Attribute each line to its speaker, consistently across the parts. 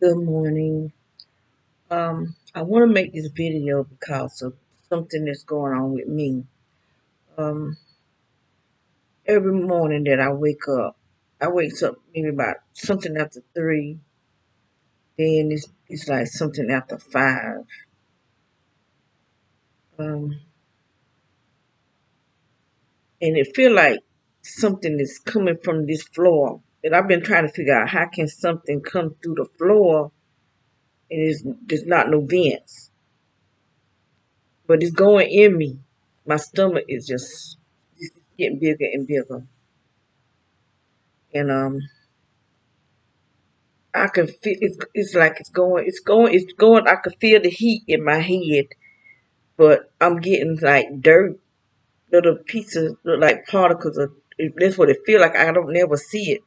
Speaker 1: Good morning. I want to make this video because of something that's going on with me. Um, every morning that I wake up maybe about something after 3, then it's like something after 5. Um, and it feel like something is coming from this floor. And I've been trying to figure out how can something come through the floor and there's not no vents, but it's going in me. My stomach is just getting bigger and bigger. And I can feel it's like it's going. I can feel the heat in my head, but I'm getting like dirt, little pieces, look like particles of. That's what it feel like. I don't never see it,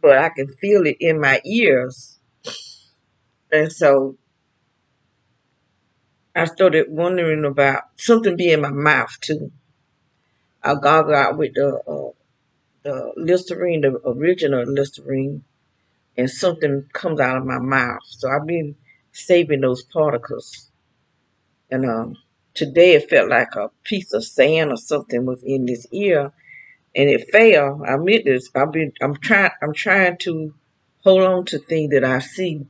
Speaker 1: but I can feel it in my ears, and so I started wondering about something being in my mouth too. I gargle out with the Listerine, the original Listerine, and something comes out of my mouth. So I've been saving those particles. And today it felt like a piece of sand or something was in this ear, and it fell. I admit this. I'm trying to hold on to things that I see.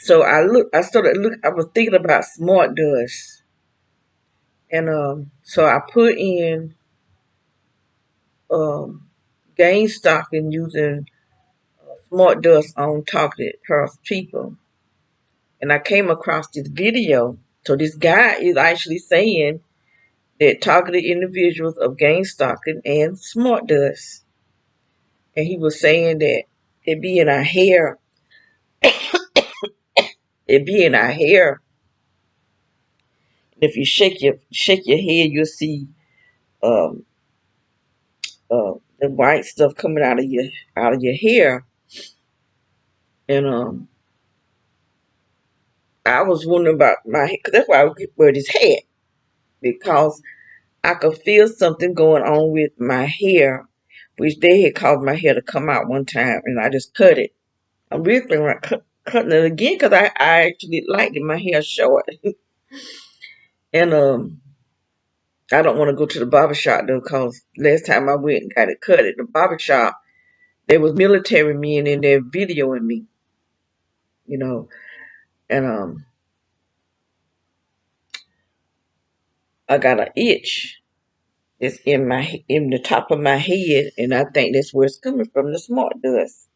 Speaker 1: So I started look. I was thinking about smart dust, and so I put in um, gain stock in using smart dust on targeted people, and I came across this video. So this guy is actually saying that targeted individuals of gain stalking and smart dust. And he was saying that it be in our hair, it be in our hair. If you shake your head, you'll see um, the white stuff coming out of your hair. And I was wondering about my hair, cause that's why I wear this hat, because I could feel something going on with my hair, which they had caused my hair to come out one time, and I just cut it. I'm really thinking about cutting it again because I actually liked it. My hair short. And I don't want to go to the barber shop though, because last time I went and got it cut at the barber shop, there was military men in there videoing me, you know. And I got an itch. It's in the top of my head, and I think that's where it's coming from, the smart dust.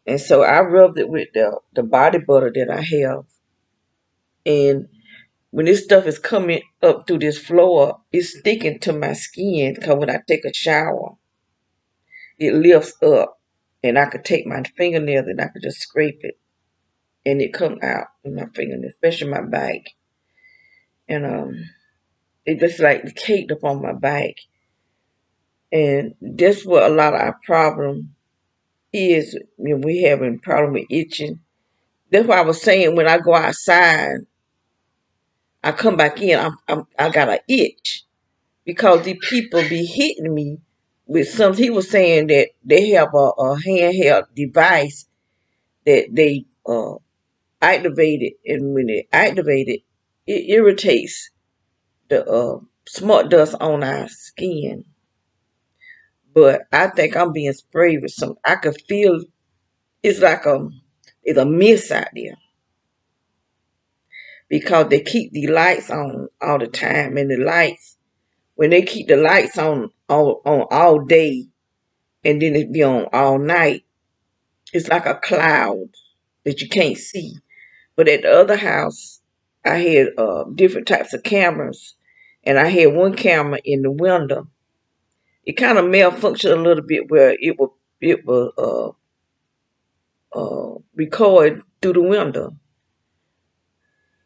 Speaker 1: And so I rubbed it with the body butter that I have, and when this stuff is coming up through this floor, it's sticking to my skin. Because when I take a shower, it lifts up, and I could take my fingernails and I could just scrape it, and it come out in my fingernails, especially my back. And it just like caked up on my back, and that's what a lot of our problem is. We having problem with itching. That's why I was saying when I go outside, I come back in, I got an itch because the people be hitting me with something. He was saying that they have a handheld device that they activate it, and when they activate it, it irritates the smart dust on our skin. But I think I'm being sprayed with some. I could feel it's like it's a mist out there because they keep the lights on all the time, and the lights when they keep the lights on all day, and then it be on all night. It's like a cloud that you can't see. But at the other house, I had different types of cameras, and I had one camera in the window. It kind of malfunctioned a little bit where it will record through the window.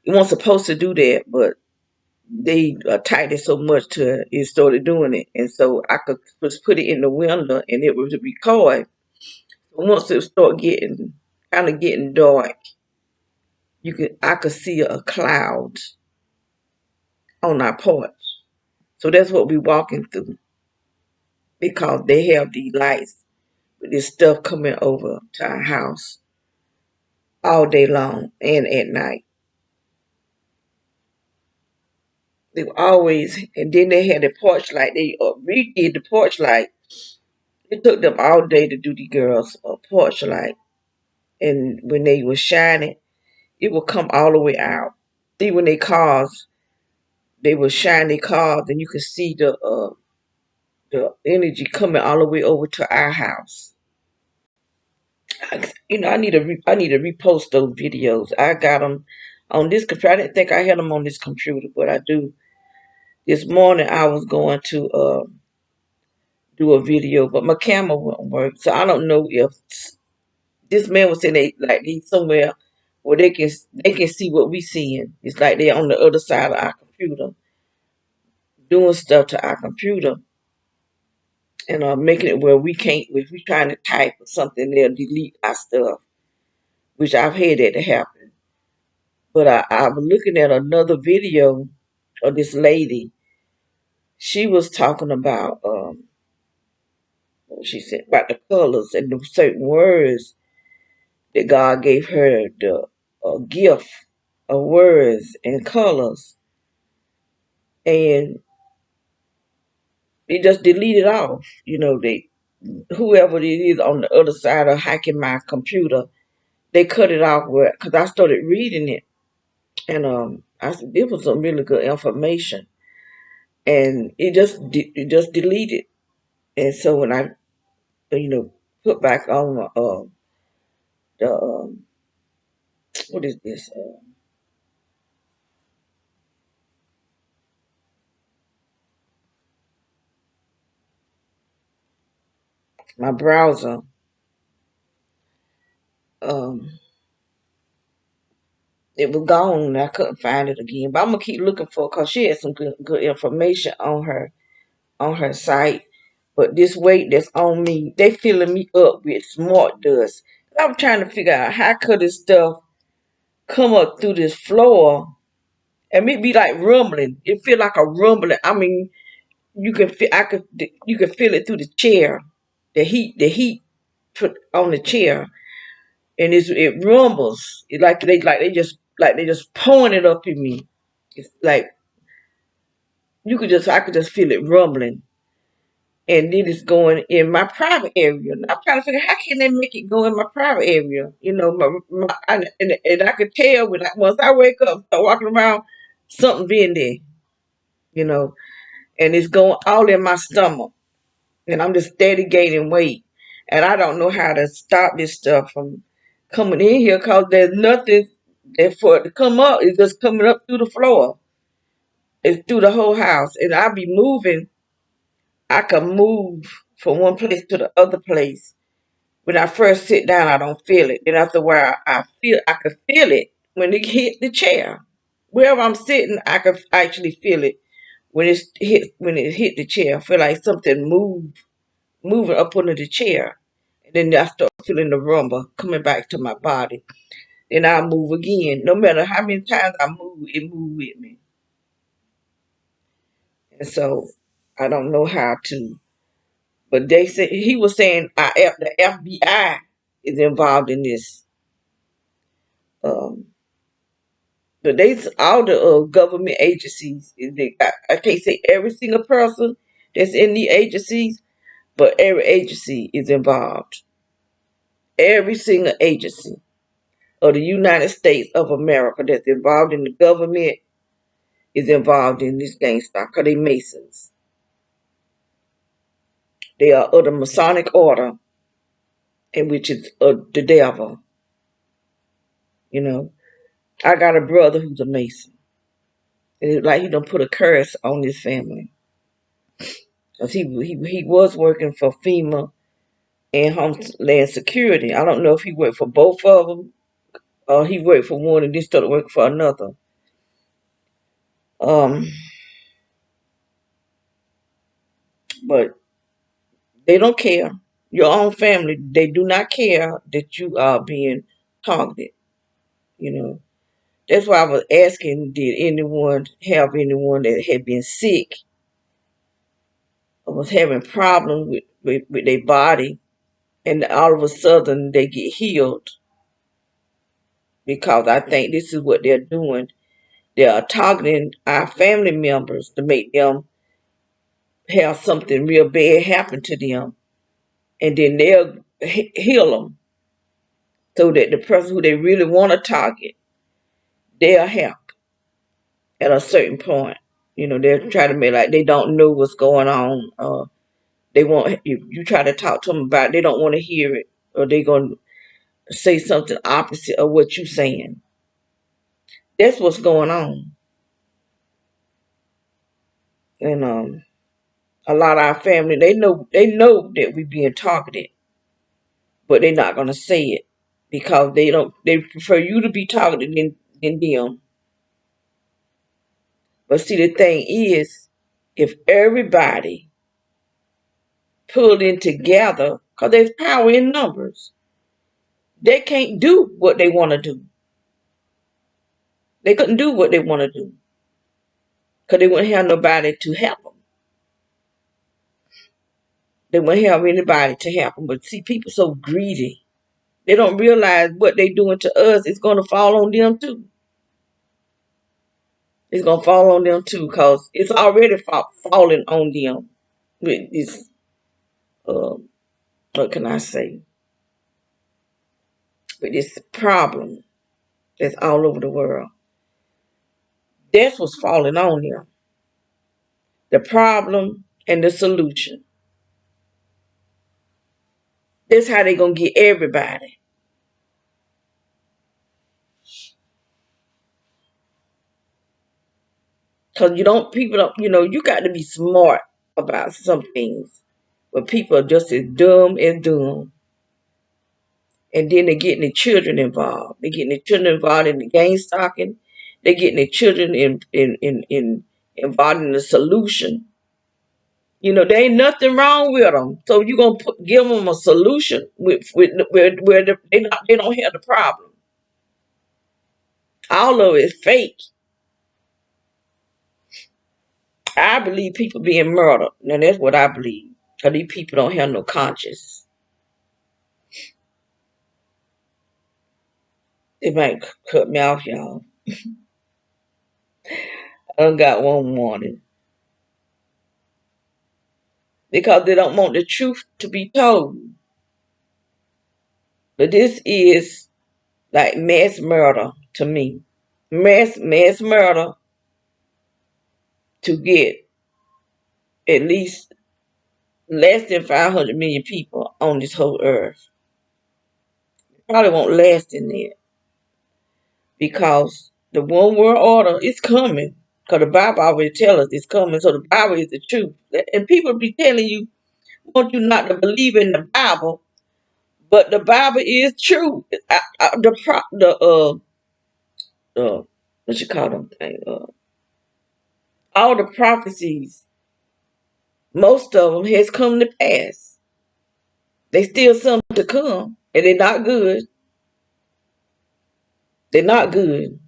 Speaker 1: It wasn't supposed to do that, but they tightened it so much to it started doing it, and so I could just put it in the window and it would record. Once it start getting dark, I could see a cloud on our porch. So that's what we walking through because they have these lights with this stuff coming over to our house. all day long and at night. They were always, and then they had the porch light. They redid the porch light. It took them all day to do the girls' porch light. And when they were shining, it would come all the way out. Even their cars, they would shine their cars, and you could see the energy coming all the way over to our house. I need to repost those videos. I got them on this computer. I didn't think I had them on this computer, but I do. This morning I was going to do a video, but my camera wouldn't work, so I don't know if this man was saying he's somewhere where they can see what we seeing. It's like they're on the other side of our computer doing stuff to our computer and making it where we can't. If we trying to type or something, they'll delete our stuff, which I've had that to happen. But I was looking at another video of this lady. She was talking about what she said about the colors and the certain words that God gave her the gift of words and colors, and they just deleted off. They whoever it is on the other side of hacking my computer, they cut it off because I started reading it, and I said it was some really good information, and it just deleted. And so when I put back on the what is this my browser, um it was gone and I couldn't find it again. But I'm gonna keep looking for it because she had some good information on her site. But this weight that's on me, they filling me up with smart dust. I'm trying to figure out how could this stuff come up through this floor and it be like rumbling. It feel like a rumbling. I mean, you can feel it through the chair. The heat put on the chair, and it rumbles. It like they just pouring it up in me. It's like I could just feel it rumbling, and then it's going in my private area. And I'm trying to figure how can they make it go in my private area? And I could tell once I wake up, start walking around, something being there. You know, and it's going all in my stomach, and I'm just steady gaining weight, and I don't know how to stop this stuff from coming in here because there's nothing that for it to come up. It's just coming up through the floor. It's through the whole house, and I be moving. I can move from one place to the other place. When I first sit down, I don't feel it. Then after a while, I can feel it when it hit the chair. Wherever I'm sitting, I can actually feel it when it hit the chair. I feel like something moving up under the chair. And then I start feeling the rumble coming back to my body. Then I move again. No matter how many times I move, it move with me. And so I don't know how to. But they said he was saying the FBI is involved in this. Um, but all the government agencies. I can't say every single person that's in the agencies, but every agency is involved. Every single agency of the United States of America that's involved in the government is involved in this gangster because they Masons. They are of the Masonic order, and which is the devil. You know, I got a brother who's a Mason. And it's like he done put a curse on his family. Because he was working for FEMA and Homeland Security. I don't know if he worked for both of them or he worked for one and then started working for another. Um, but they don't care. Your own family, they do not care that you are being targeted. You know, that's why I was asking, did anyone have anyone that had been sick or was having problems with their body, and all of a sudden they get healed because I think this is what they're doing. They are targeting our family members to make them have something real bad happen to them, and then they'll heal them so that the person who they really want to target, they'll help at a certain point. They'll try to make like they don't know what's going on. They want you try to talk to them about it, they don't want to hear it, or they're going to say something opposite of what you're saying. That's what's going on. And a lot of our family, they know that we're being targeted, but they're not gonna say it because they prefer you to be targeted than them. But see, the thing is, if everybody pulled in together, because there's power in numbers, they can't do what they want to do. They couldn't do what they want to do because they wouldn't have nobody to help them. They wouldn't have anybody to help them. But see, people so greedy. They don't realize what they're doing to us is going to fall on them too. It's going to fall on them too because it's already falling on them with this, what can I say, with this problem that's all over the world. That's what's falling on them. The problem and the solution. That's how they're going to get everybody. Because you got to be smart about some things. But people are just as dumb as dumb. And then they're getting the children involved. They're getting the children involved in the game stocking. They're getting the children involved in the solution. There ain't nothing wrong with them. So you're gonna give them a solution where they don't have the problem. All of it is fake. I believe people being murdered. Now that's what I believe. Cause these people don't have no conscience. They might cut me off, y'all. I done got one warning. Because they don't want the truth to be told. But this is like mass murder to me. Mass murder to get at least less than 500 million people on this whole earth. Probably won't last in there because the one world order is coming. Because the Bible already tells us it's coming. So the Bible is the truth. And people be telling you, want you not to believe in the Bible, but the Bible is true. What you call them things? All the prophecies, most of them has come to pass. They still some to come, and they're not good. They're not good.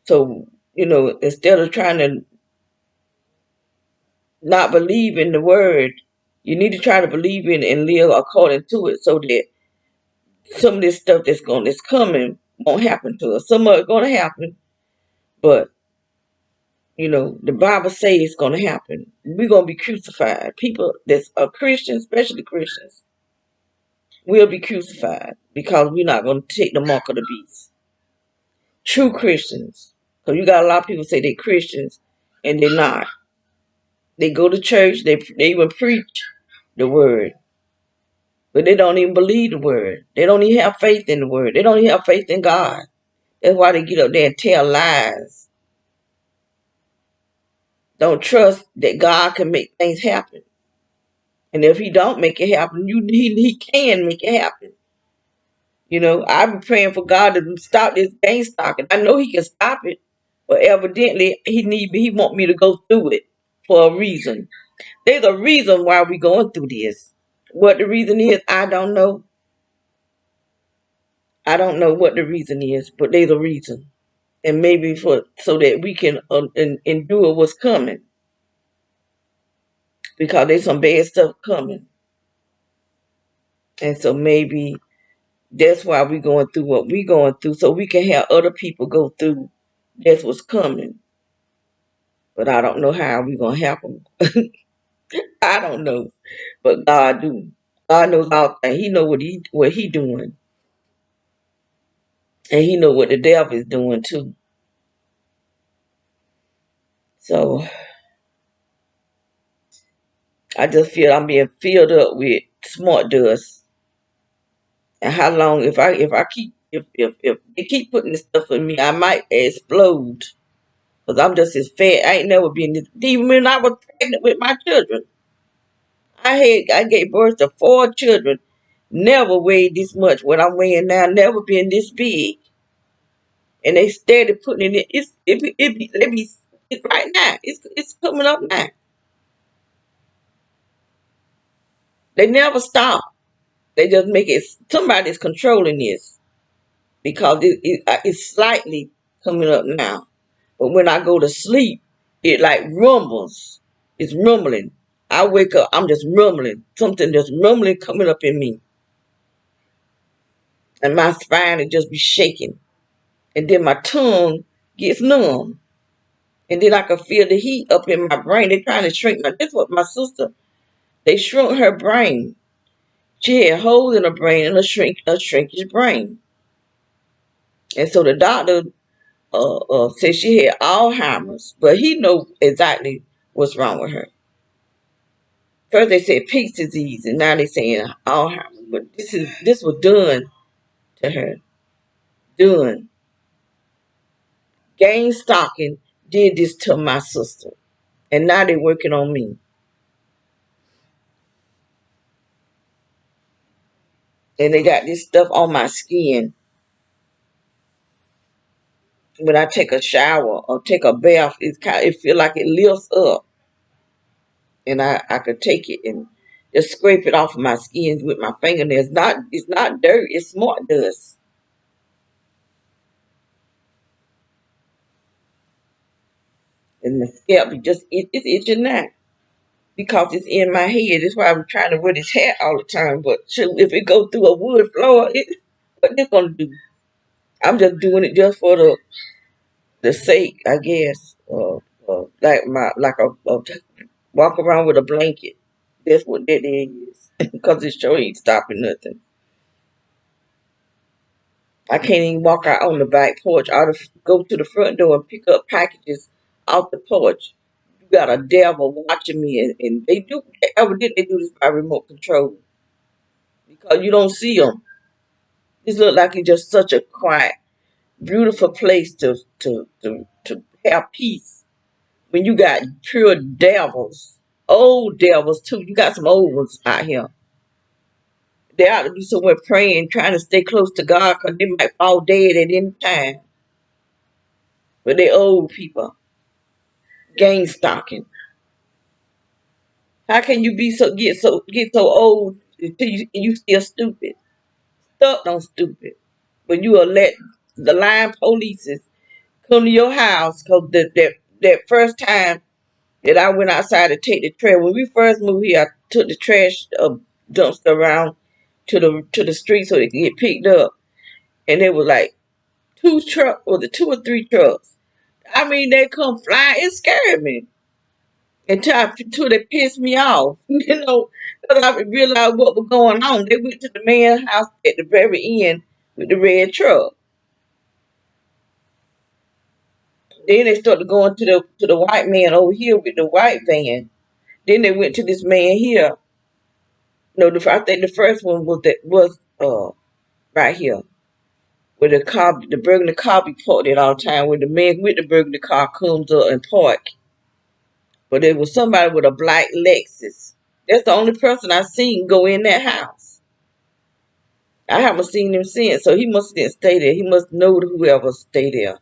Speaker 1: So, instead of trying to not believe in the word, you need to try to believe in it and live according to it so that some of this stuff that's coming won't happen to us. Some of it's gonna happen, but the Bible says it's gonna happen. We're gonna be crucified. People that's a Christian, especially Christians, will be crucified because we're not gonna take the mark of the beast. True Christians. Because you got a lot of people say they're Christians and they're not. They go to church, they even preach the word, but they don't even believe the word. They don't even have faith in the word. They don't even have faith in God. That's why they get up there and tell lies. Don't trust that God can make things happen. And if he don't make it happen, he can make it happen. I've been praying for God to stop this game stocking. I know he can stop it, but evidently he want me to go through it for a reason. There's a reason why we're going through this. What the reason is, I don't know. I don't know what the reason is, but there's a reason. And maybe so that we can endure what's coming. Because there's some bad stuff coming. And so maybe That's why we going through what we going through, so we can have other people go through. That's what's coming. But I don't know how we gonna help them. I don't know, but God do. God knows all things. He know what he doing, and He know what the devil is doing too. So I just feel I'm being filled up with smart dust. And how long if I keep if they keep putting this stuff in me, I might explode. Cause I'm just as fat. I ain't never been this. Even when I was pregnant with my children, I gave birth to 4 children. Never weighed this much. What I'm weighing now, never been this big. And they steady putting it in. It's right now. It's coming up now. They never stop. They just make it. Somebody's controlling this because it's slightly coming up now. But when I go to sleep, it like rumbles. It's rumbling. I wake up, I'm just rumbling. Something just rumbling coming up in me. And my spine will just be shaking. And then my tongue gets numb. And then I can feel the heat up in my brain. They're trying to shrink my. That's what my sister. They shrunk her brain. She had holes in her brain and a shrinkage brain. And so the doctor said she had Alzheimer's, but he know exactly what's wrong with her. First they said Peak's disease, and now they saying Alzheimer's. But this was done to her. Done. Gang stalking did this to my sister, and now they working on me. And they got this stuff on my skin. When I take a shower or take a bath, it feel like it lifts up, and I could take it and just scrape it off of my skin with my fingernails. It's not dirt. It's smart dust. And the scalp it's itching now because it's in my head. That's why I'm trying to wear this hat all the time. But shoot, if it go through a wood floor, what they gonna do? I'm just doing it just for the sake, I guess. Like a walk around with a blanket. That's what that is. Because it sure ain't stopping nothing. I can't even walk out on the back porch. I ought to go to the front door and pick up packages off the porch. You got a devil watching me, and they do. Evidently, they do this by remote control because you don't see them. This look like it's just such a quiet, beautiful place to have peace when you got pure devils, old devils too. You got some old ones out here. They ought to be somewhere praying, trying to stay close to God because they might fall dead at any time. But they old people, gang stalking. How can you be get so old until you still stupid? Stuck on stupid. But you will let the line police come to your house because that first time that I went outside to take the trash. When we first moved here, I took the trash dumpster around to the street so they could get picked up. And it was like 2 trucks, or the 2 or 3 trucks. I mean, they come flying. It scared me until they pissed me off. Because I realized what was going on. They went to the man's house at the very end with the red truck. Then they started going to the white man over here with the white van. Then they went to this man here. No, I think the first one was right here. Where the burgundy car be parked at all the time. When the man with the burgundy car comes up and park. But it was somebody with a black Lexus. That's the only person I seen go in that house. I haven't seen him since, so he must didn't stay there. He must know whoever stayed there.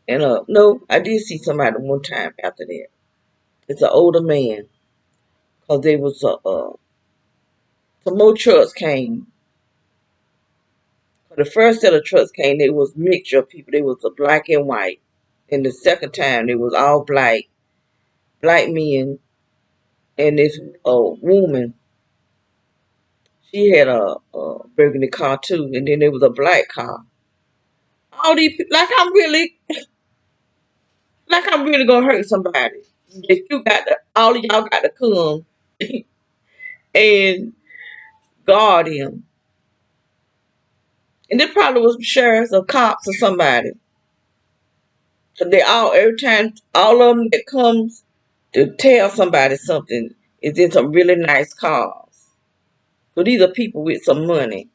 Speaker 1: And no, I did see somebody one time after that. It's an older man, cause there was some more trucks came. The first set of trucks came, there was mixture of people. There was a black and white. And the second time, it was all black men, and this woman. She had a burgundy car too, and then there was a black car. All these like I'm really gonna hurt somebody. That you got to, all of y'all got to come and guard him. And they probably was sheriffs or cops or somebody. So they all every time all of them that comes to tell somebody something is in some really nice cars. So these are people with some money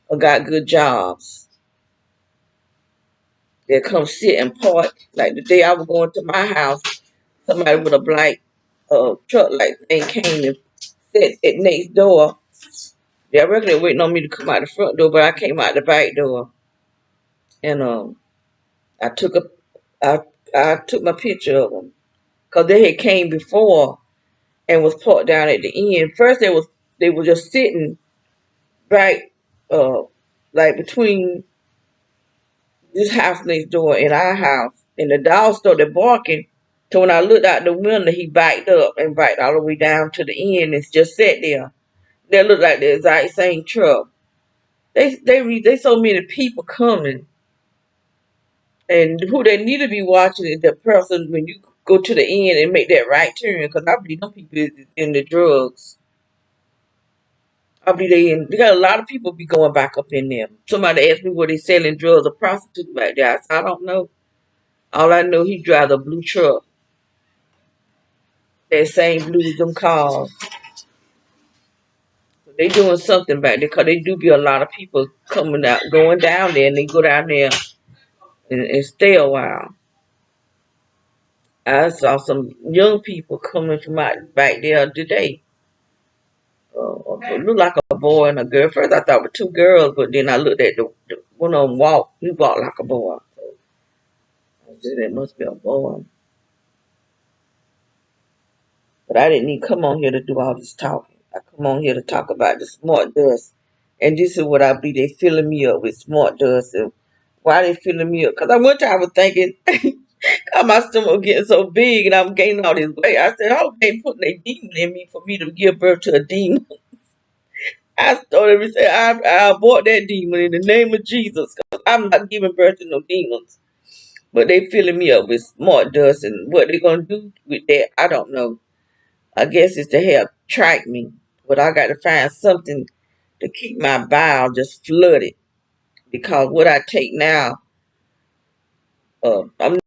Speaker 1: or got good jobs. They come sit and park. Like the day I was going to my house, somebody with a black truck like thing came and sat at next door. They regularly waiting on me to come out the front door, but I came out the back door. And I took a I I took my picture of them because they had came before and was parked down at the end. First they were just sitting right uh like between this house next door and our house, and the dog started barking. So when I looked out the window, he backed up and backed all the way down to the end and just sat there. That looked like the exact same truck. They so many people coming, and who they need to be watching is the person when you go to the end and make that right turn. Because I believe them people is in the drugs. I believe they got a lot of people be going back up in there. Somebody asked me were they selling drugs or prostitutes back there. I said I don't know. All I know he drives a blue truck. That same blue as them cars. They doing something back there because they do be a lot of people coming out, going down there, and they go down there and stay a while. I saw some young people coming from out back there today. It looked like a boy and a girl. First I thought it was two girls, but then I looked at the one of them walk. He walked like a boy. So I said it must be a boy. But I didn't even come on here to do all this talking. I come on here to talk about the smart dust. And this is what I be they filling me up with smart dust. And why they filling me up? Because I one time I was thinking, God, my stomach getting so big and I'm gaining all this weight. I said, I hope they putting a demon in me for me to give birth to a demon. I started to say, I abort that demon in the name of Jesus. Because I'm not giving birth to no demons. But they filling me up with smart dust. And what they going to do with that, I don't know. I guess it's to help track me. But I got to find something to keep my bowel just flooded. Because what I take now, I'm